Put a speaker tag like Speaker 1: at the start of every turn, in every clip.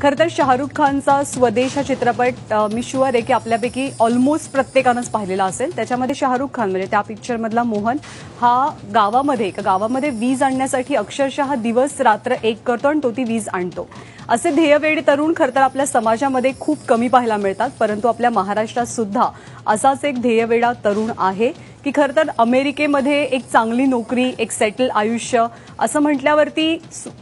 Speaker 1: खरं तर शाहरुख खानचा स्वदेश हा चित्रपट मी शुअर आहे की आपल्यापैकी ऑलमोस्ट प्रत्येकानंच पाहिलेला असेल। त्याच्यामध्ये शाहरुख खान म्हणजे त्या पिक्चरमधला मोहन हा गावामध्ये वीज आणण्यासाठी अक्षरशः दिवस रात्र एक करतो आणि तो ती वीज आणतो। असे ध्येयवेडी तरुण खरं तर आपल्या समाजामध्ये खूप कमी पाहायला मिळतात, परंतु आपल्या महाराष्ट्रात सुद्धा असाच एक ध्येयवेडा तरुण आहे की खरं तर अमेरिकेमध्ये एक चांगली नोकरी, एक सेटल आयुष्य असं म्हटल्यावरती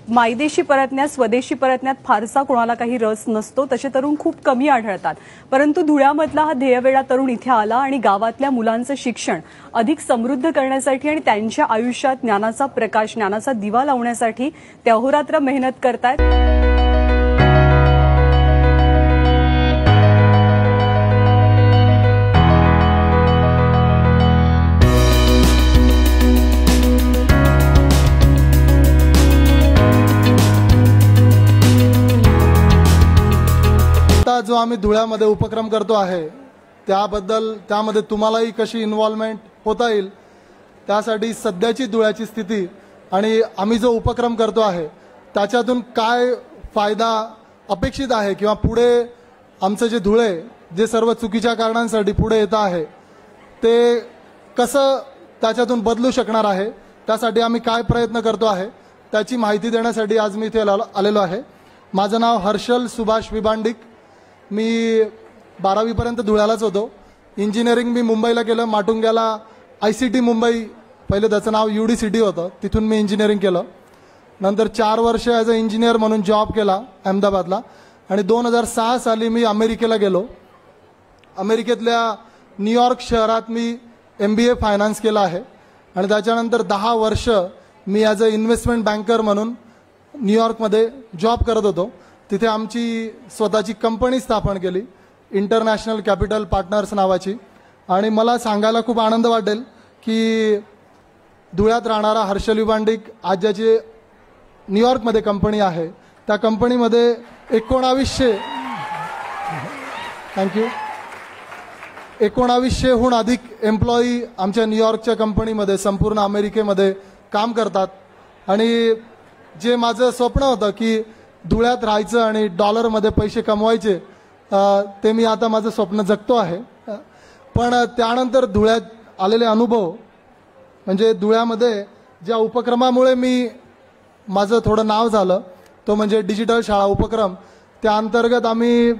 Speaker 1: मायदेशी परतण्यात, स्वदेशी परतण्यात फारसा कोणाला काही रस नसतो। तसे तरुण खूप कमी आढळतात, परंतु धुळ्यामधला हा ध्येयवेडा तरुण इथे आला आणि गावातल्या मुलांचं शिक्षण अधिक समृद्ध करण्यासाठी आणि त्यांच्या आयुष्यात ज्ञानाचा प्रकाश, ज्ञानाचा दिवा लावण्यासाठी ते अहोरात्र मेहनत करतायत।
Speaker 2: जो आम्ही धुळ्यामध्ये उपक्रम करतो आहे त्यामध्ये तुम्हालाही कशी इन्व्हॉल्वमेंट होता येईल त्यासाठी सध्याची धुळ्याची स्थिती आणि आम्ही जो उपक्रम करतो आहे त्याच्यातून काय फायदा अपेक्षित आहे किंवा पुढे आमचं जे धुळे जे सर्व चुकीच्या कारणांसाठी पुढे येत आहे ते कसं त्याच्यातून बदलू शकणार आहे, त्यासाठी आम्ही काय प्रयत्न करतो आहे त्याची माहिती देण्यासाठी आज मी इथे आलेलो आहे। माझं नाव हर्षल सुभाष विबांडिक। मी 12वी पर्यंत धुळ्यालाच होतो। इंजिनिअरिंग मी मुंबईला केलं, माटुंग्याला ICT मुंबई, पहिले त्याचं नाव UDCT होतं, तिथून मी इंजिनिअरिंग केलं। नंतर 4 वर्ष ॲज अ इंजिनियर म्हणून जॉब केला अहमदाबादला आणि 2006 साली मी अमेरिकेला गेलो। अमेरिकेतल्या न्यूयॉर्क शहरात मी MBA फायनान्स केला आहे आणि त्याच्यानंतर 10 वर्ष मी ॲज अ इन्व्हेस्टमेंट बँकर म्हणून न्यूयॉर्कमध्ये जॉब करत होतो। तिथे आमची स्वतःची कंपनी स्थापन केली, इंटरनॅशनल कॅपिटल पार्टनर्स नावाची। आणि मला सांगायला खूप आनंद वाटेल की धुळ्यात राहणारा हर्षल विबांडिक आज ज्याची न्यूयॉर्कमध्ये कंपनी आहे त्या कंपनीमध्ये 1900हून अधिक एम्प्लॉई आमच्या न्यूयॉर्कच्या कंपनीमध्ये संपूर्ण अमेरिकेमध्ये काम करतात। आणि जे माझं स्वप्न होतं की धुळ्यात राहायचं आणि डॉलरमध्ये पैसे कमवायचे ते मी आता माझं स्वप्न जगतो आहे। पण त्यानंतर धुळ्यात आलेले अनुभव म्हणजे धुळ्यामध्ये ज्या उपक्रमामुळे माझं थोडं नाव झालं तो म्हणजे डिजिटल शाळा उपक्रम। त्या अंतर्गत आम्ही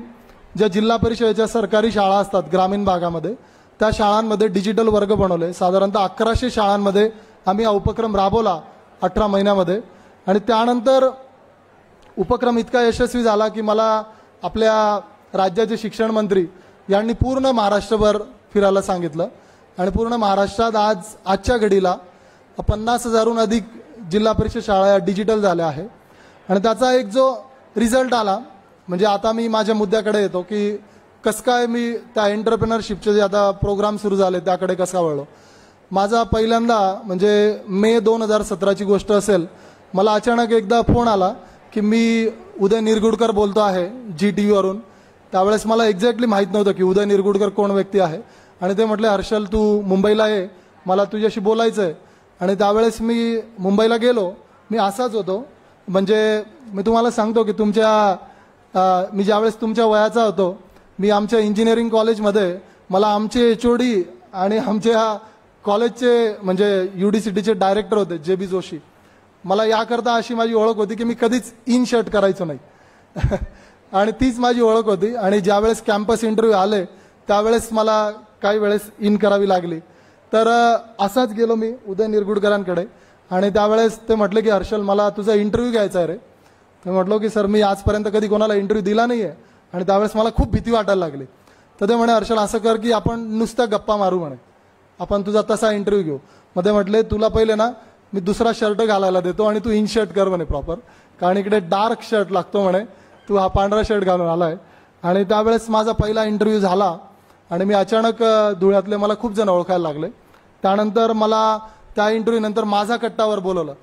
Speaker 2: ज्या जिल्हा परिषदेच्या सरकारी शाळा असतात ग्रामीण भागामध्ये त्या शाळांमध्ये डिजिटल वर्ग बनवले। साधारणतः 1100 शाळांमध्ये आम्ही हा उपक्रम राबवला 18 महिन्यामध्ये। आणि त्यानंतर उपक्रम इतका यशस्वी झाला की मला आपल्या राज्याचे शिक्षण मंत्री यांनी पूर्ण महाराष्ट्रभर फिरायला सांगितलं आणि पूर्ण महाराष्ट्रात आजच्या घडीला 50,000हून अधिक जिल्हा परिषद शाळा या डिजिटल झाल्या आहे। आणि त्याचा एक जो रिझल्ट आला म्हणजे आता मी माझ्या मुद्द्याकडे येतो की कसं काय मी त्या एंटरप्रेनरशिपचे जे आता प्रोग्राम सुरू झाले त्याकडे कसा वळलो। माझा पहिल्यांदा म्हणजे मे 2017ची गोष्ट असेल, मला अचानक एकदा फोन आला की मी उदय निरगुडकर बोलतो आहे GTV वरून। त्यावेळेस मला एक्झॅक्टली माहीत नव्हतं की उदय निरगुडकर कोण व्यक्ती आहे आणि ते म्हटले हर्षल तू मुंबईला ये, मला तुझ्याशी बोलायचं आहे। आणि त्यावेळेस मी मुंबईला गेलो। मी असाच होतो म्हणजे मी तुम्हाला सांगतो की मी ज्यावेळेस तुमच्या वयाचा होतो मी आमच्या इंजिनिअरिंग कॉलेजमध्ये मला आमचे HOD आणि आमच्या कॉलेजचे म्हणजे UDCTचे डायरेक्टर होते JB जोशी, मला याकरता अशी माझी ओळख होती की मी कधीच इन शर्ट करायचो नाही आणि तीच माझी ओळख होती। आणि ज्यावेळेस कॅम्पस इंटरव्ह्यू आले त्यावेळेस मला काही वेळेस इन करावी लागली। तर असाच गेलो मी उदय निरगुडकरांकडे आणि त्यावेळेस ते म्हटले की हर्षल मला तुझा इंटरव्ह्यू घ्यायचा आहे रे। मी म्हटलो की सर मी आजपर्यंत कधी कोणाला इंटरव्ह्यू दिला नाही आहे आणि त्यावेळेस मला खूप भीती वाटायला लागली। तर ते म्हणे हर्षल असं कर की आपण नुसता गप्पा मारू म्हणे, आपण तुझा तसा इंटरव्ह्यू घेऊ। मध्ये म्हटले तुला पहिले ना मी दुसरा शर्ट घालायला देतो आणि तू इन शर्ट कर म्हणे प्रॉपर, कारण इकडे डार्क शर्ट लागतो म्हणे, तू हा पांढरा शर्ट घालून आलाय। आणि त्यावेळेस माझा पहिला इंटरव्ह्यू झाला आणि मी अचानक धुळ्यातले मला खूप जण ओळखायला लागले। त्यानंतर मला त्या इंटरव्ह्यू नंतर माझा कट्टावर बोलवलं।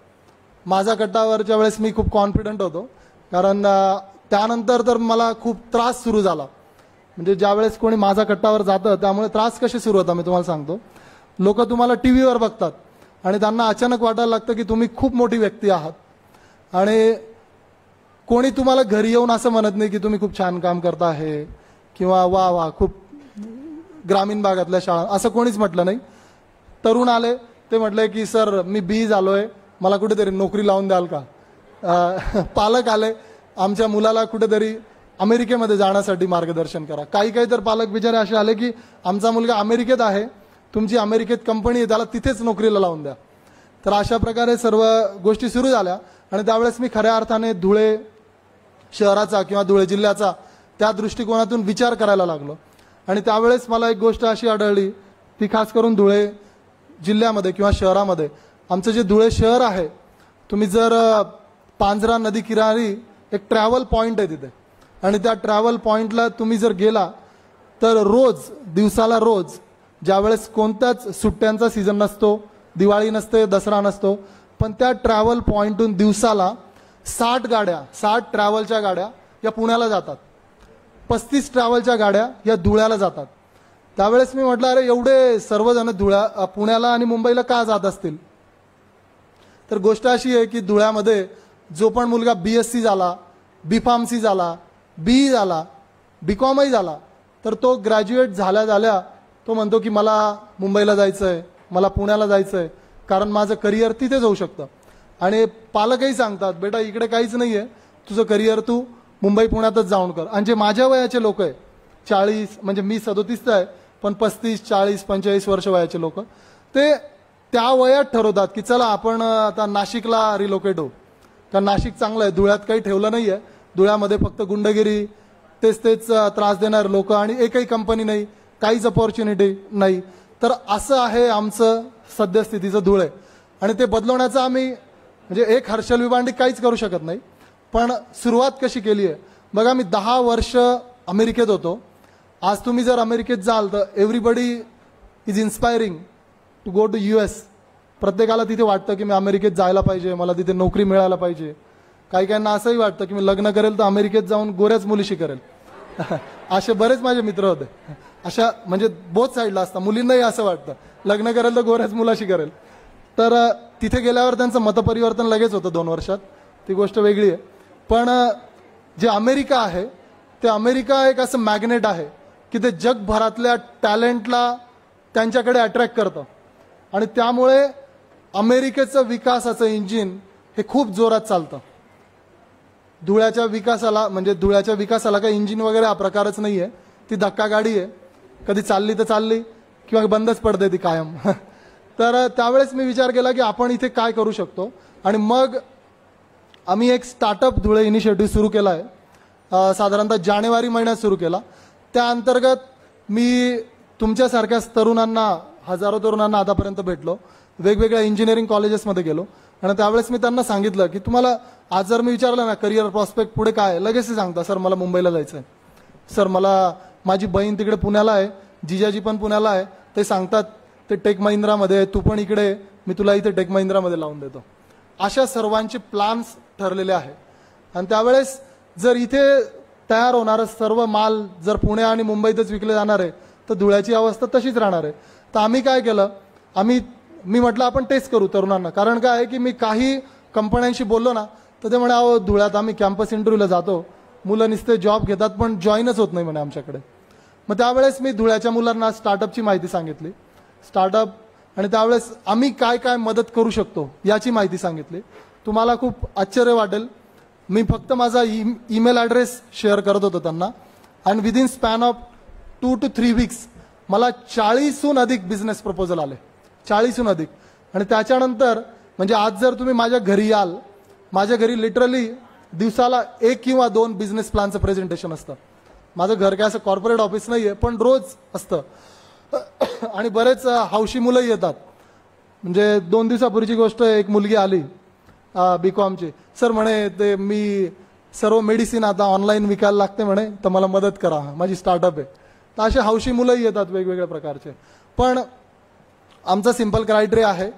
Speaker 2: माझा कट्टावरच्या वेळेस मी खूप कॉन्फिडंट होतो, कारण त्यानंतर तर मला खूप त्रास सुरू झाला। म्हणजे ज्यावेळेस कोणी माझा कट्टावर जातं त्यामुळे त्रास कसे सुरू होता मी तुम्हाला सांगतो। लोक तुम्हाला टीव्हीवर बघतात आणि त्यांना अचानक वाटायला लागतं की तुम्ही खूप मोठी व्यक्ती आहात आणि कोणी तुम्हाला घरी येऊन असं म्हणत नाही की तुम्ही खूप छान काम करता आहे किंवा वा वा खूप ग्रामीण भागातल्या शाळा, असं कोणीच म्हटलं नाही. तरुण आले, ते म्हटले की सर मी बी झालोय, मला कुठेतरी नोकरी लावून द्याल का. पालक आले, आमच्या मुलाला कुठेतरी अमेरिकेमध्ये जाण्यासाठी मार्गदर्शन करा. काही काही तर पालक बिचारे असे आले की आमचा मुलगा अमेरिकेत आहे, तुमची अमेरिकेत कंपनी आहे, त्याला तिथेच नोकरीला लावून द्या. तर अशा प्रकारे सर्व गोष्टी सुरू झाल्या आणि त्यावेळेस मी खऱ्या अर्थाने धुळे शहराचा किंवा धुळे जिल्ह्याचा त्या दृष्टिकोनातून विचार करायला लागलो. आणि त्यावेळेस मला एक गोष्ट अशी आढळली, ती खास करून धुळे जिल्ह्यामध्ये किंवा शहरामध्ये, आमचं जे धुळे शहर आहे, तुम्ही जर पांझरा नदी किनारी एक ट्रॅव्हल पॉईंट आहे तिथे, आणि त्या ट्रॅव्हल पॉईंटला तुम्ही जर गेला तर रोज दिवसाला रोज, ज्यावेळेस कोणत्याच सुट्ट्यांचा सीझन नसतो, दिवाळी नसते, दसरा नसतो, पण त्या ट्रॅव्हल पॉईंटहून दिवसाला 60 गाड्या, 60 ट्रॅव्हलच्या गाड्या या पुण्याला जातात, 35 ट्रॅव्हलच्या गाड्या या धुळ्याला जातात. त्यावेळेस मी म्हटलं अरे एवढे सर्वजण पुण्याला आणि मुंबईला का जात असतील. तर गोष्ट अशी आहे की धुळ्यामध्ये जो पण मुलगा BSc झाला, B.Pharmacy झाला, BE झाला, B.Com झाला, तर तो ग्रॅज्युएट झाल्या झाल्या तो म्हणतो की मला मुंबईला जायचं आहे, मला पुण्याला जायचं आहे, कारण माझं करिअर तिथेच होऊ शकतं. आणि पालकही सांगतात बेटा इकडे काहीच नाही आहे, तुझं करिअर तू मुंबई पुण्यातच जाऊन कर. आणि जे माझ्या वयाचे लोक आहे, 40, म्हणजे मी 37चा आहे, पण 35, 40, 45 वर्ष वयाचे लोक, ते त्या वयात ठरवतात की चला आपण आता नाशिकला रिलोकेट होऊ, कारण नाशिक चांगलं आहे, धुळ्यात काही ठेवलं नाही आहे, धुळ्यामध्ये फक्त गुंडगिरी, तेच त्रास देणारे लोक आणि एकही कंपनी नाही, काहीच अपॉर्च्युनिटी नाही. तर असं आहे आमचं सद्यस्थितीचं धुळे. आणि ते बदलवण्याचं आम्ही म्हणजे एक हर्षल विभांडी काहीच करू शकत नाही, पण सुरुवात कशी केली आहे बघा. मी 10 वर्ष अमेरिकेत होतो. आज तुम्ही जर अमेरिकेत जाल तर everybody is inspiring to go to US. प्रत्येकाला तिथे वाटतं की मी अमेरिकेत जायला पाहिजे, मला तिथे नोकरी मिळायला पाहिजे. काही काहींना असंही वाटतं की मी लग्न करेल तर अमेरिकेत जाऊन गोऱ्याच मुलीशी करेल. असे बरेच माझे मित्र होते, अशा म्हणजे बोथ साईडला असतात. मुलींनाही असं वाटतं लग्न करेल तर गोऱ्याच मुलाशी करेल. तर तिथे गेल्यावर त्यांचं मतपरिवर्तन लगेच होतं 2 वर्षात, ती गोष्ट वेगळी आहे. पण जे अमेरिका आहे ते अमेरिका एक असं मॅग्नेट आहे की ते जगभरातल्या टॅलेंटला त्यांच्याकडे अट्रॅक्ट करतं. आणि त्यामुळे अमेरिकेचं विकासाचं इंजिन हे खूप जोरात चालतं. धुळ्याच्या विकासाला काही इंजिन वगैरे हा प्रकारच नाही आहे, ती धक्का गाडी आहे, कधी चालली तर चालली किंवा बंदच पडते ती कायम. तर त्यावेळेस मी विचार केला की आपण इथे काय करू शकतो. आणि मग आम्ही एक स्टार्टअप धुळे इनिशिएटिव्ह सुरू केला आहे, साधारणतः जानेवारी महिन्यात सुरू केला. त्या अंतर्गत मी तुमच्यासारख्याच तरुणांना, हजारो तरुणांना आतापर्यंत भेटलो, वेगवेगळ्या इंजिनिअरिंग कॉलेजेसमध्ये गेलो. आणि त्यावेळेस मी त्यांना सांगितलं की तुम्हाला आज जर मी विचारलं ना करिअर प्रॉस्पेक्ट पुढे काय, लगेच ते सांगता सर मला मुंबईला जायचं आहे, सर मला माझी बहीण तिकडे पुण्याला आहे, जिजाजी पण पुण्याला आहे, ते सांगतात ते टेक महिंद्रामध्ये आहे, तू पण इकडे, मी तुला इथे टेक महिंद्रामध्ये लावून देतो. अशा सर्वांचे प्लॅन्स ठरलेले आहे. आणि त्यावेळेस जर इथे तयार होणारं सर्व माल जर पुणे आणि मुंबईतच विकले जाणार आहे तर धुळ्याची अवस्था तशीच राहणार आहे. तर आम्ही काय केलं, मी म्हटलं आपण टेस्ट करू तरुणांना. कारण काय आहे की मी काही कंपन्यांशी बोललो ना तर ते म्हणे अहो धुळ्यात आम्ही कॅम्पस इंटरव्ह्यूला जातो, मुलं नुसते जॉब घेतात पण जॉईनच होत नाही म्हणे आमच्याकडे. मग त्यावेळेस मी धुळ्याच्या मुलांना स्टार्टअपची माहिती सांगितली, स्टार्टअप, आणि त्यावेळेस आम्ही काय काय मदत करू शकतो याची माहिती सांगितली. तुम्हाला खूप आश्चर्य वाटेल, मी फक्त माझा ईमेल ॲड्रेस शेअर करत होतो त्यांना, आणि within span of 2 to 3 weeks मला 40हून अधिक बिझनेस प्रपोजल आले, 40हून अधिक. आणि त्याच्यानंतर म्हणजे आज जर तुम्ही माझ्या घरी याल, माझ्या घरी लिटरली दिवसाला 1 किंवा 2 बिझनेस प्लॅनचं प्रेझेंटेशन असतं. माझं घर काय असं कॉर्पोरेट ऑफिस नाही आहे, पण रोज असतं. आणि बरेच हौशी मुलंही येतात. म्हणजे 2 दिवसापूर्वीची गोष्ट, एक मुलगी आली B.Com ची, सर म्हणे ते मी सर्व मेडिसिन आता ऑनलाईन विकायला लागते म्हणे, तर मला मदत करा, माझी स्टार्टअप आहे. तर असे हौशी मुलंही येतात वेगवेगळ्या प्रकारचे. पण आमचा सिंपल क्रायटेरिया आहे,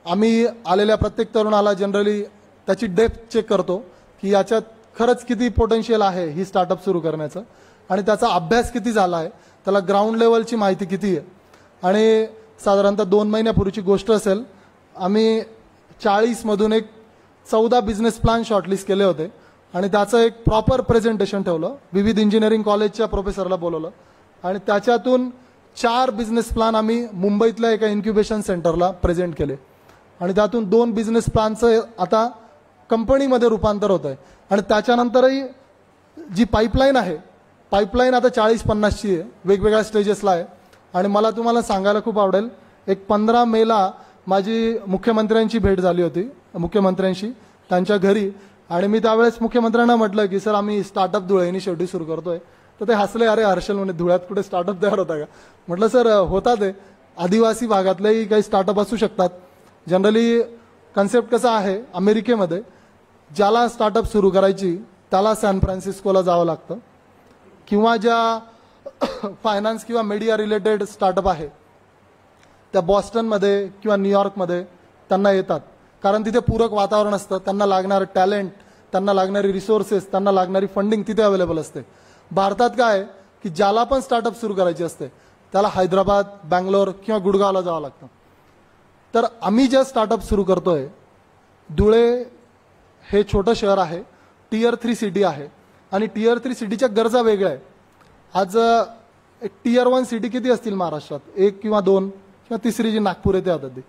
Speaker 2: आम्ही आलेल्या प्रत्येक तरुणाला जनरली त्याची डेप्थ चेक करतो की याच्यात खरंच किती पोटेन्शियल आहे ही स्टार्टअप सुरू करण्याचं, आणि त्याचा अभ्यास किती झाला आहे, त्याला ग्राउंड लेवलची माहिती किती आहे. आणि साधारणतः 2 महिन्यापूर्वीची गोष्ट असेल, आम्ही 40 मधून एक 14 बिझनेस प्लॅन शॉर्टलिस्ट केले होते. आणि त्याचं एक प्रॉपर प्रेझेंटेशन ठेवलं. विविध इंजिनिअरिंग कॉलेजच्या प्रोफेसरला बोलवलं आणि त्याच्यातून 4 बिझनेस प्लॅन आम्ही मुंबईतल्या एका इन्क्युबेशन सेंटरला प्रेझेंट केले आणि त्यातून 2 बिझनेस प्लॅनचं आता कंपनीमध्ये रूपांतर होत आहे. आणि त्याच्यानंतरही जी पाईपलाईन आहे, पाईपलाईन आता 40-50ची आहे, वेगवेगळ्या स्टेजेसला आहे. आणि मला तुम्हाला सांगायला खूप आवडेल, एक 15 मेला माझी मुख्यमंत्र्यांची भेट झाली होती, मुख्यमंत्र्यांशी त्यांच्या घरी. आणि मी त्यावेळेस मुख्यमंत्र्यांना म्हटलं की सर आम्ही स्टार्टअप धुळे इनिशिएटिव्ह सुरू करतोय. तर ते हसले, अरे हर्षल म्हणे धुळ्यात कुठे स्टार्टअप तयार होता का? म्हटलं सर होता ते, आदिवासी भागातलेही काही स्टार्टअप असू शकतात. जनरली कन्सेप्ट कसा आहे, अमेरिकेमध्ये ज्याला स्टार्टअप सुरू करायची त्याला सॅन फ्रान्सिस्कोला जावं लागतं, किंवा ज्या फायनान्स किंवा मीडिया रिलेटेड स्टार्टअप आहे त्या बॉस्टनमध्ये किंवा न्यूयॉर्कमध्ये त्यांना येतात, कारण तिथे पूरक वातावरण असतं. त्यांना लागणारं टॅलेंट, त्यांना लागणारी रिसोर्सेस, त्यांना लागणारी फंडिंग तिथे अवेलेबल असते. भारतात काय की ज्याला पण स्टार्टअप सुरू करायची असते त्याला हैदराबाद, बँगलोर किंवा गुडगावला जावं लागतं. तर आम्ही जे स्टार्टअप सुरू करतोय, धुळे हे छोटं शहर आहे, Tier 3 सिटी आहे आणि Tier 3 सिटीच्या गरजा वेगळ्या आहे. आज एक Tier 1 सिटी किती असतील महाराष्ट्रात? 1 किंवा 2 किंवा तिसरी जी नागपूर येते आता ती.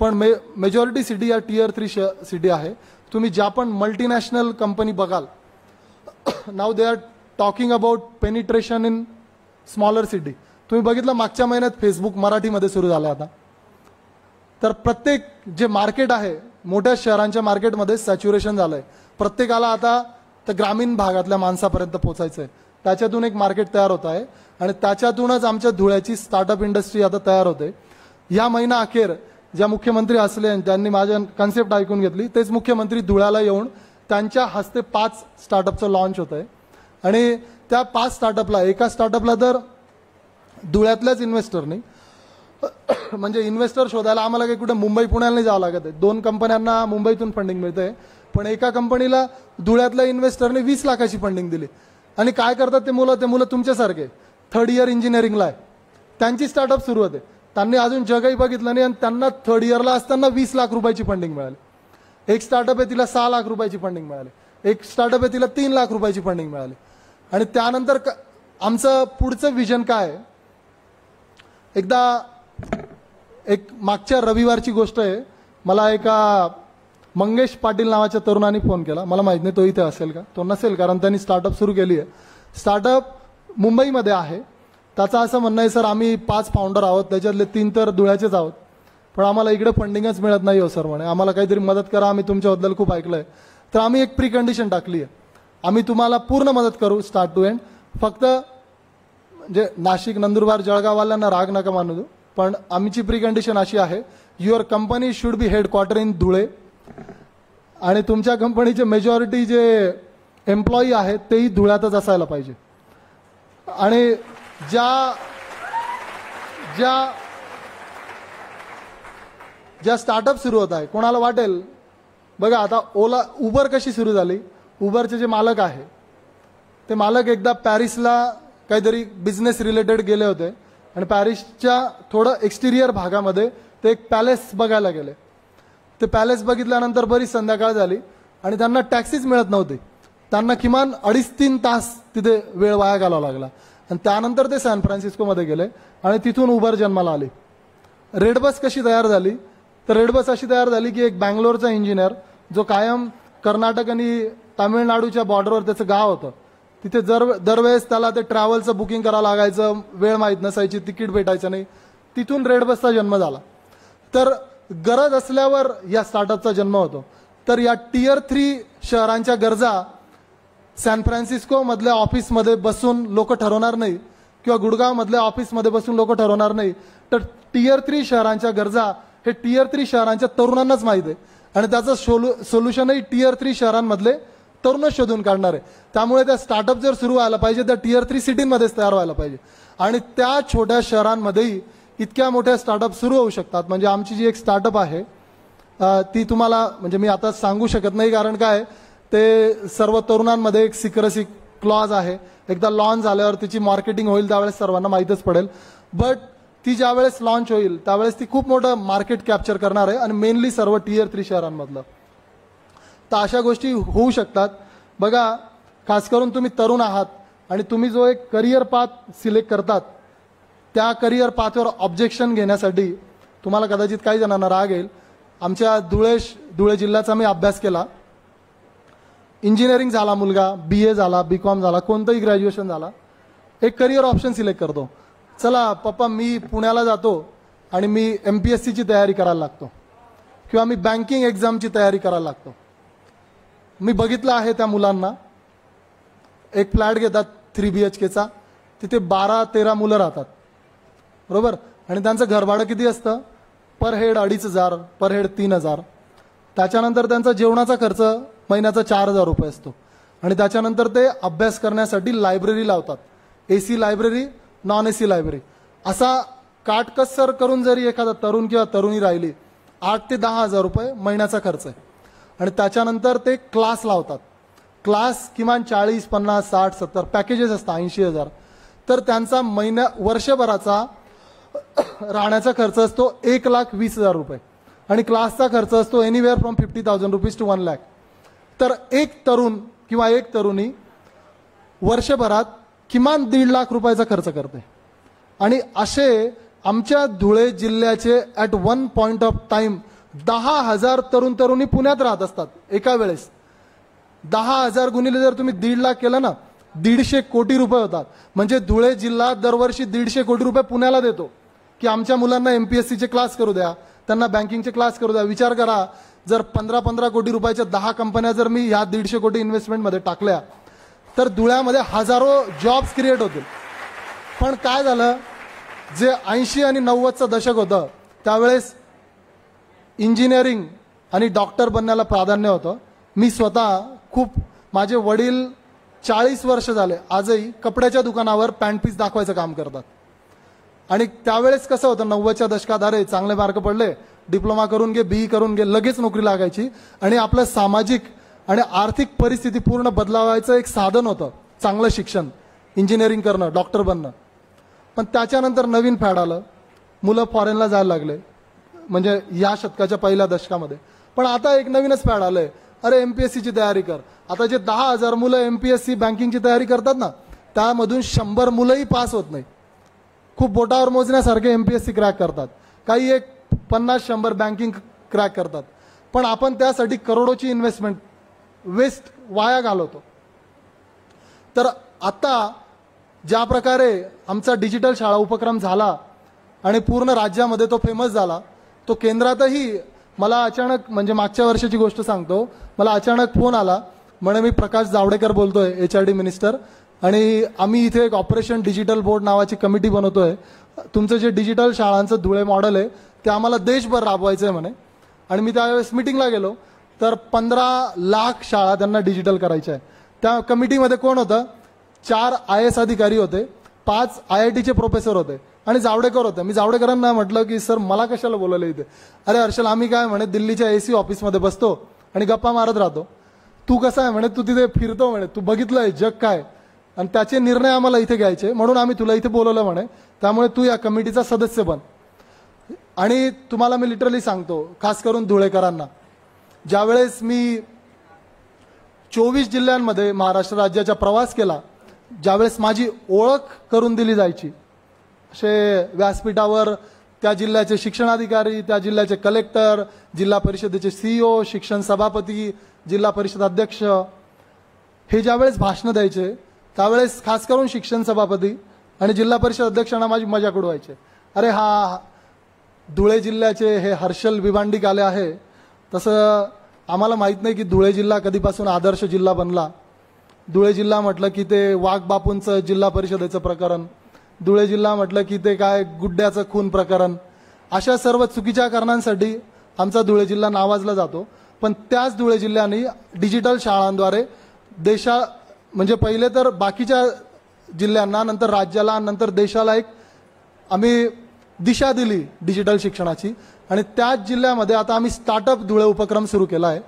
Speaker 2: पण मेजॉरिटी सिटी या Tier 3 सिटी आहे. तुम्ही ज्या पण मल्टीनॅशनल कंपनी बघाल, नाव they are talking about penetration in smaller city. तुम्ही बघितलं मागच्या महिन्यात फेसबुक मराठीमध्ये सुरू झालं आता. तर प्रत्येक जे मार्केट आहे मोठ्या शहरांच्या मार्केटमध्ये सॅच्युरेशन झालंय. प्रत्येकाला आता त्या ग्रामीण भागातल्या माणसापर्यंत पोहोचायचं आहे. त्याच्यातून एक मार्केट तयार होत आहे आणि त्याच्यातूनच आमच्या धुळ्याची स्टार्टअप इंडस्ट्री आता तयार होते. या महिना अखेर ज्या मुख्यमंत्री असले आणि त्यांनी माझ्या कन्सेप्ट ऐकून घेतली, तेच मुख्यमंत्री धुळ्याला येऊन त्यांच्या हस्ते 5 स्टार्टअपचं लॉन्च होत आहे. आणि त्या 5 स्टार्टअपला, एका स्टार्टअपला तर धुळ्यातल्याच इन्व्हेस्टरनी, म्हणजे इन्व्हेस्टर शोधायला आम्हाला काही कुठे मुंबई पुण्याला नाही जावं लागत आहे. 2 कंपन्यांना मुंबईतून फंडिंग मिळते, पण एका कंपनीला धुळ्यातल्या इन्व्हेस्टरने 20 लाखाची फंडिंग दिली. आणि काय करतात ते मुलं तुमच्यासारखे 3rd इयर इंजिनिअरिंगला आहे, त्यांची स्टार्टअप सुरू होते. त्यांनी अजून जगही बघितलं नाही आणि त्यांना 3rd इयरला असताना 20 लाख रुपयाची फंडिंग मिळाली. एक स्टार्टअप आहे तिला 6 लाख रुपयाची फंडिंग मिळाली, एक स्टार्टअप आहे तिला 3 लाख रुपयाची फंडिंग मिळाली. आणि त्यानंतर आमचं पुढचं विजन काय आहे, एकदा एक मागच्या रविवारची गोष्ट आहे, मला एका मंगेश पाटील नावाच्या तरुणाने फोन केला. मला माहित नाही तो इथे असेल का, तो नसेल, कारण त्यांनी स्टार्टअप सुरू केली आहे. स्टार्टअप मुंबईमध्ये आहे. त्याचं असं म्हणणं आहे, सर आम्ही 5 फाउंडर आहोत, त्याच्यातले 3 तर धुळ्याचेच आहोत, पण आम्हाला इकडे फंडिंगच मिळत नाही हो सर म्हणे, आम्हाला काहीतरी मदत करा, आम्ही तुमच्याबद्दल खूप ऐकलंय. तर आम्ही एक प्री कंडिशन टाकली आहे, आम्ही तुम्हाला पूर्ण मदत करू स्टार्ट टू एंड. फक्त म्हणजे नाशिक, नंदुरबार, जळगाववाल्यांना राग नका मानू, पण आमची प्री कंडिशन अशी आहे, your company should be headquarter in Dhule आणि तुमच्या कंपनीचे मेजॉरिटी जे एम्प्लॉई आहेत तेही धुळ्यातच असायला पाहिजे. आणि ज्या स्टार्टअप सुरू होत आहे, कोणाला वाटेल बघा आता उबर कशी सुरू झाली, उबरचे जे मालक आहे ते मालक एकदा पॅरिसला काहीतरी बिझनेस रिलेटेड गेले होते आणि पॅरिसच्या थोडं एक्सटिरियर भागामध्ये ते एक पॅलेस बघायला गेले. ते पॅलेस बघितल्यानंतर बरीच संध्याकाळ झाली आणि त्यांना टॅक्सीच मिळत नव्हती. त्यांना किमान 2.5-3 तास तिथे वेळ वाया घालावा लागला आणि त्यानंतर ते सॅन फ्रान्सिस्कोमध्ये गेले आणि तिथून उबर जन्माला आली. रेड बस कशी तयार झाली, तर रेड बस अशी तयार झाली की एक बँगलोरचा इंजिनियर जो कायम कर्नाटक आणि तामिळनाडूच्या बॉर्डरवर त्याचं गाव होतं, तिथे दरवेळेस त्याला ते ट्रॅव्हलचं बुकिंग करावं लागायचं, वेळ माहीत नसायची, तिकीट भेटायचं नाही. तिथून रेड बसचा जन्म झाला. तर गरज असल्यावर या स्टार्टअपचा जन्म होतो. तर या Tier 3 शहरांच्या गरजा सॅन फ्रान्सिस्को मधल्या ऑफिसमध्ये बसून लोक ठरवणार नाही किंवा गुडगाव मधल्या ऑफिसमध्ये बसून लोक ठरवणार नाही, तर Tier 3 शहरांच्या गरजा हे Tier 3 शहरांच्या तरुणांनाच माहित आहे आणि त्याचं सोल्युशनही Tier 3 शहरांमधले तरुणच शोधून काढणार आहे. त्यामुळे त्या स्टार्टअप जर सुरू व्हायला पाहिजे त्या Tier 3 सिटींमध्येच तयार व्हायला पाहिजे आणि त्या छोट्या शहरांमध्येही इतक्या मोठ्या स्टार्टअप सुरू होऊ शकतात. म्हणजे आमची जी एक स्टार्टअप आहे ती तुम्हाला म्हणजे मी आता सांगू शकत नाही, कारण काय ते सर्व तरुणांमध्ये एक सिक्रेसी क्लॉज आहे. एकदा लॉन्च झाल्यावर तिची मार्केटिंग होईल त्यावेळेस सर्वांना माहीतच पडेल. बट ती ज्यावेळेस लॉन्च होईल त्यावेळेस ती खूप मोठं मार्केट कॅप्चर करणार आहे आणि मेनली सर्व Tier 3 शहरांमधलं. तर अशा गोष्टी होऊ शकतात. बघा, खास करून तुम्ही तरुण आहात आणि तुम्ही जो एक करिअर पाथ सिलेक्ट करतात, त्या करिअर पाथवर ऑब्जेक्शन घेण्यासाठी तुम्हाला कदाचित काही जणांना राग येईल. आमच्या धुळे जिल्ह्याचा मी अभ्यास केला. इंजिनिअरिंग झाला मुलगा, BA झाला, BCom झाला, कोणतंही ग्रॅज्युएशन झाला, एक करिअर ऑप्शन सिलेक्ट करतो. चला पप्पा, मी पुण्याला जातो आणि मी MPSCची तयारी करायला लागतो किंवा मी बँकिंग एक्झामची तयारी करायला लागतो. मी बघितलं आहे त्या मुलांना, एक फ्लॅट घेतात 3 BHKचा, तिथे 12-13 मुलं राहतात, बरोबर, आणि त्यांचं घरभाडं किती असतं? पर हेड 2,500, पर हेड 3,000. त्याच्यानंतर त्यांचा जेवणाचा खर्च महिन्याचा 4,000 रुपये असतो. आणि त्याच्यानंतर ते अभ्यास करण्यासाठी लायब्ररी लावतात, AC library, non AC library. असा काटकसर करून जरी एखादा तरुण किंवा तरुणी राहिली, 8,000 ते 10,000 रुपये महिन्याचा खर्च आहे. आणि त्याच्यानंतर ते क्लास लावतात. क्लास किमान 40, 50, 60, 70 पॅकेजेस असतात, 80,000. तर त्यांचा वर्षभराचा राहण्याचा खर्च असतो 1,20,000 रुपये आणि क्लासचा खर्च असतो anywhere from 50,000 rupees to 1 lakh. तर एक तरुण किंवा एक तरुणी वर्षभरात किमान 1.5 लाख रुपयाचा खर्च करते. आणि असे आमच्या धुळे जिल्ह्याचे at one point of time 10,000 तरुण तरुणी पुण्यात राहत असतात एका वेळेस. 10,000 गुणिले जर तुम्ही 1.5 लाख केलं ना, 150 कोटी रुपये होतात. म्हणजे धुळे जिल्हा दरवर्षी 150 कोटी रुपये पुण्याला देतो की आमच्या मुलांना MPSCचे क्लास करू द्या, त्यांना बँकिंगचे क्लास करू द्या. विचार करा, जर 15-15 कोटी रुपयाच्या 10 कंपन्या जर मी ह्या 150 कोटी इन्व्हेस्टमेंटमध्ये टाकल्या तर धुळ्यामध्ये हजारो जॉब्स क्रिएट होतील. पण काय झालं, जे 80 आणि 90चं दशक होतं त्यावेळेस इंजिनिअरिंग आणि डॉक्टर बनण्याला प्राधान्य होतं. मी स्वतः माझे वडील 40 वर्ष झाले आजही कपड्याच्या दुकानावर पॅन्ट पीस दाखवायचं काम करतात. आणि त्यावेळेस कसं होतं, 90च्या दशकात, अरे चांगले मार्क पडले, डिप्लोमा करून घे, BE करून घे, लगेच नोकरी लागायची. आणि आपलं सामाजिक आणि आर्थिक परिस्थिती पूर्ण बदलावायचं एक साधन होतं चांगलं शिक्षण, इंजिनिअरिंग करणं, डॉक्टर बनणं. पण त्याच्यानंतर नवीन फॅड आलं, मुलं फॉरेनला जायला लागले, म्हणजे या शतकाच्या पहिल्या दशकामध्ये. पण आता एक नवीनच फॅड आलंय, अरे MPSCची तयारी कर. आता जे 10,000 मुलं MPSC बँकिंगची तयारी करतात ना, त्यामधून 100 मुलंही पास होत नाही. खूप बोटावर मोजण्यासारखे MPSC क्रॅक करतात, काही एक 50-100 बँकिंग क्रॅक करतात. पण आपण त्यासाठी करोडोची इन्व्हेस्टमेंट वेस्ट वाया घालवतो. तर आता ज्या प्रकारे आमचा डिजिटल शाळा उपक्रम झाला आणि पूर्ण राज्यामध्ये तो फेमस झाला, तो केंद्रातही मला अचानक, म्हणजे मागच्या वर्षाची गोष्ट सांगतो, मला अचानक फोन आला, म्हणे मी प्रकाश जावडेकर बोलतोय, HRD मिनिस्टर, आणि आम्ही इथे एक ऑपरेशन डिजिटल बोर्ड नावाची कमिटी बनवतोय. तुमचं जे डिजिटल शाळांचं धुळे मॉडेल आहे ते आम्हाला देशभर राबवायचं आहे म्हणे. आणि मी त्यावेळेस मिटिंगला गेलो तर 15 लाख शाळा त्यांना डिजिटल करायच्या आहे. त्या कमिटीमध्ये कोण होतं? 4 IAS अधिकारी होते, 5 IITचे प्रोफेसर होते आणि जावडेकर होते. मी जावडेकरांना म्हटलं की सर मला कशाला बोलवलं इथे? अरे हर्षल, आम्ही काय म्हणे दिल्लीच्या AC ऑफिसमध्ये बसतो आणि गप्पा मारत राहतो. तू कसा आहे म्हणे, तू तिथे फिरतो म्हणे, तू बघितलंय जग काय, आणि त्याचे निर्णय आम्हाला इथे घ्यायचे, म्हणून आम्ही तुला इथे बोलवलं म्हणे. त्यामुळे तू या कमिटीचा सदस्य बन. आणि तुम्हाला मी लिटरली सांगतो, खास करून धुळेकरांना, ज्यावेळेस मी 24 जिल्ह्यांमध्ये महाराष्ट्र राज्याचा प्रवास केला, ज्यावेळेस माझी ओळख करून दिली जायची, असे व्यासपीठावर त्या जिल्ह्याचे शिक्षणाधिकारी, त्या जिल्ह्याचे कलेक्टर, जिल्हा परिषदेचे CEO, शिक्षण सभापती, जिल्हा परिषद अध्यक्ष, हे ज्यावेळेस भाषणं द्यायचे त्यावेळेस खास करून शिक्षण सभापती आणि जिल्हा परिषद अध्यक्षांना माझी मजाक उडवायचे. अरे हा धुळे जिल्ह्याचे हे हर्षल विभांडिक आले आहे. तसं आम्हाला माहीत नाही की धुळे जिल्हा कधीपासून आदर्श जिल्हा बनला. धुळे जिल्हा म्हटलं की ते वाघबापूंचं जिल्हा परिषदेचं प्रकरण, धुळे जिल्हा म्हटलं की ते काय गुड्ड्याचं खून प्रकरण, अशा सर्व चुकीच्या कारणांसाठी आमचा धुळे जिल्हा नावाजला जातो. पण त्याच धुळे जिल्ह्याने डिजिटल शाळांद्वारे म्हणजे पहिले तर बाकीच्या जिल्ह्यांना, नंतर राज्याला, नंतर देशाला एक आम्ही दिशा दिली डिजिटल शिक्षणाची. आणि त्याच जिल्ह्यामध्ये आता आम्ही स्टार्टअप धुळे उपक्रम सुरू केला आहे.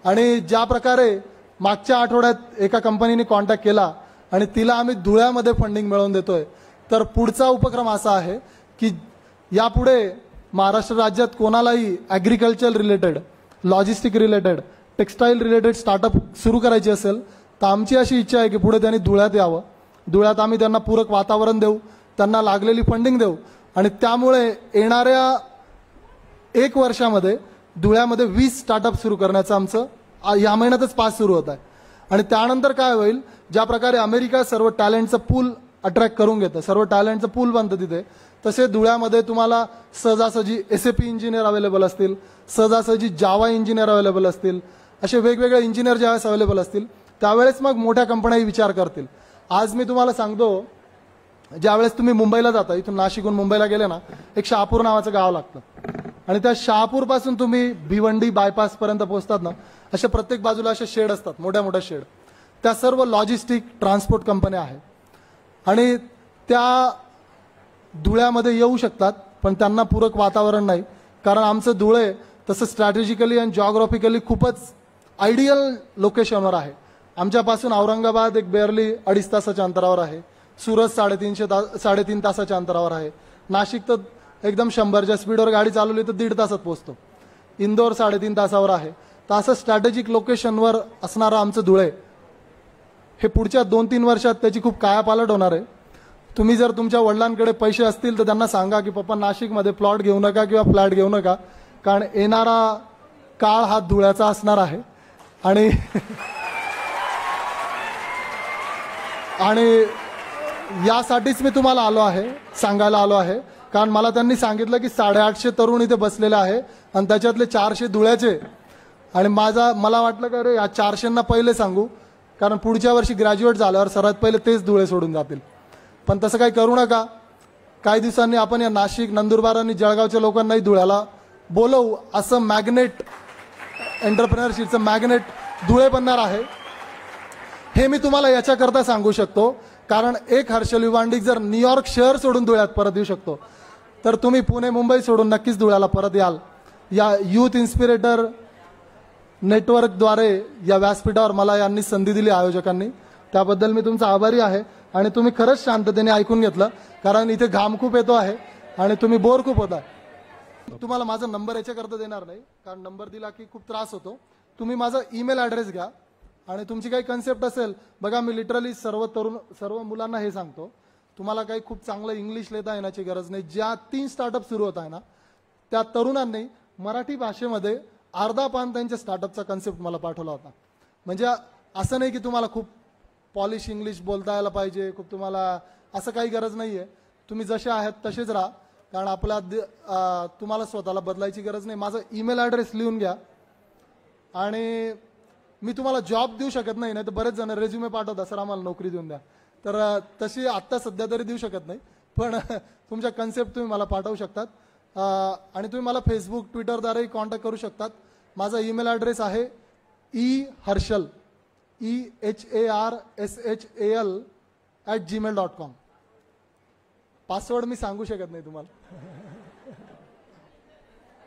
Speaker 2: आणि ज्या प्रकारे मागच्या आठवड्यात एका कंपनीने कॉन्टॅक्ट केला आणि तिला आम्ही धुळ्यामध्ये फंडिंग मिळवून देतोय, तर पुढचा उपक्रम असा आहे की यापुढे महाराष्ट्र राज्यात कोणालाही agriculture related, logistic related, textile related startup सुरू करायची असेल तर आमची अशी इच्छा आहे की पुढे त्यांनी धुळ्यात यावं. धुळ्यात आम्ही त्यांना पूरक वातावरण देऊ, त्यांना लागलेली फंडिंग देऊ आणि त्यामुळे येणाऱ्या 1 वर्षामध्ये धुळ्यामध्ये 20 स्टार्टअप सुरू करण्याचं आमचं या महिन्यातच पास सुरू होत आहे. आणि त्यानंतर काय होईल, ज्या प्रकारे अमेरिका सर्व टॅलेंटचं पूल अट्रॅक्ट करून घेतं, सर्व टॅलेंटचं पूल बनतं तिथे, तसे धुळ्यामध्ये तुम्हाला सहजासहजी SAP इंजिनियर अवेलेबल असतील, सहजासहजी जावा इंजिनियर अवेलेबल असतील, असे वेगवेगळे इंजिनियर ज्यावेळेस अवेलेबल असतील त्यावेळेस मग मोठ्या कंपन्याही विचार करतील. आज मी तुम्हाला सांगतो, ज्यावेळेस तुम्ही मुंबईला जाता, इथून नाशिकहून मुंबईला गेले ना, एक शहापूर नावाचं गाव लागतं आणि त्या शहापूरपासून तुम्ही भिवंडी बायपासपर्यंत पोहोचतात ना, अशा प्रत्येक बाजूला असे शेड असतात, मोठ्या मोठ्या शेड. त्या सर्व लॉजिस्टिक ट्रान्सपोर्ट कंपन्या आहेत आणि त्या धुळ्यामध्ये येऊ शकतात, पण त्यांना पूरक वातावरण नाही. कारण आमचं धुळे तसं स्ट्रॅटेजिकली आणि जॉग्राफिकली खूपच आयडियल लोकेशनवर आहे. आमच्यापासून औरंगाबाद एक बेअरली 2.5 तासाच्या अंतरावर आहे, सुरत 3.5 तासाच्या अंतरावर आहे, नाशिक तर एकदम 100च्या स्पीडवर गाडी चालवली तर 1.5 तासात पोहोचतो, इंदोर 3.5 तासावर आहे. तर असं स्ट्रॅटेजिक लोकेशनवर असणारं आमचं धुळे हे पुढच्या 2-3 वर्षात त्याची खूप कायापालट होणार आहे. तुम्ही जर तुमच्या वडिलांकडे पैसे असतील तर त्यांना सांगा की पप्पा नाशिकमध्ये प्लॉट घेऊ नका किंवा फ्लॅट घेऊ नका, कारण येणारा काळ हा धुळ्याचा असणार आहे. आणि यासाठीच मी तुम्हाला सांगायला आलो आहे, कारण मला त्यांनी सांगितलं की 850 तरुण इथे बसलेले आहे आणि त्याच्यातले 400 धुळ्याचे. आणि मला वाटलं का रे या 400ना पहिले सांगू, कारण पुढच्या वर्षी ग्रॅज्युएट झाल्यावर सर्वात पहिले तेच धुळे सोडून जातील. पण तसं काही करू नका. काही दिवसांनी आपण या नाशिक, नंदुरबार आणि जळगावच्या लोकांनाही धुळ्याला बोलवू. असं मॅग्नेट, एंटरप्रेनरशिपचं मॅग्नेट धुळे बनणार आहे. हे मी तुम्हाला याच्याकरता सांगू शकतो कारण एक हर्षल विवांडी जर न्यूयॉर्क शहर सोडून धुळ्यात परत येऊ शकतो, तर तुम्ही पुणे, मुंबई सोडून नक्कीच धुळ्याला परत याल. या युथ इन्स्पिरेटर नेटवर्कद्वारे या व्यासपीठावर मला यांनी संधी दिली, आयोजकांनी, त्याबद्दल मी तुमचा आभारी आहे. आणि तुम्ही खरंच शांततेने ऐकून घेतलं, कारण इथे घाम खूप येतो आहे आणि तुम्ही बोर खूप होता. तुम्हाला माझा नंबर याच्याकरता देणार नाही, कारण नंबर दिला की खूप त्रास होतो. तुम्ही माझा ईमेल ॲड्रेस घ्या आणि तुमची काही कन्सेप्ट असेल, बघा मी लिटरली सर्व मुलांना हे सांगतो, तुम्हाला काही खूप चांगलं इंग्लिश लिहिता येण्याची गरज नाही. ज्या 3 स्टार्टअप सुरू होत आहे ना, त्या तरुणांनी मराठी भाषेमध्ये अर्धा पान त्यांच्या स्टार्टअपचा कन्सेप्ट मला पाठवला होता. म्हणजे असं नाही की तुम्हाला खूप पॉलिश इंग्लिश बोलता यायला पाहिजे, खूप तुम्हाला असं काही गरज नाही आहे. तुम्ही जसे आहेत तसेच राहा, कारण तुम्हाला स्वतःला बदलायची गरज नाही. माझा ईमेल ॲड्रेस लिहून घ्या. आणि मी तुम्हाला जॉब देऊ शकत नाही, तर बरेच जण रेझ्युमे पाठवतात, सर आम्हाला नोकरी देऊन द्या, तर तशी आत्ता सध्या तरी देऊ शकत नाही, पण तुमच्या कन्सेप्ट तुम्ही मला पाठवू शकतात. आणि तुम्ही मला फेसबुक, ट्विटरद्वारेही कॉन्टॅक्ट करू शकतात. माझा ईमेल ॲड्रेस आहे eharshal EHARSHAL@gmail.com. पासवर्ड मी सांगू शकत नाही तुम्हाला.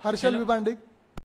Speaker 2: हर्षल विभांडिक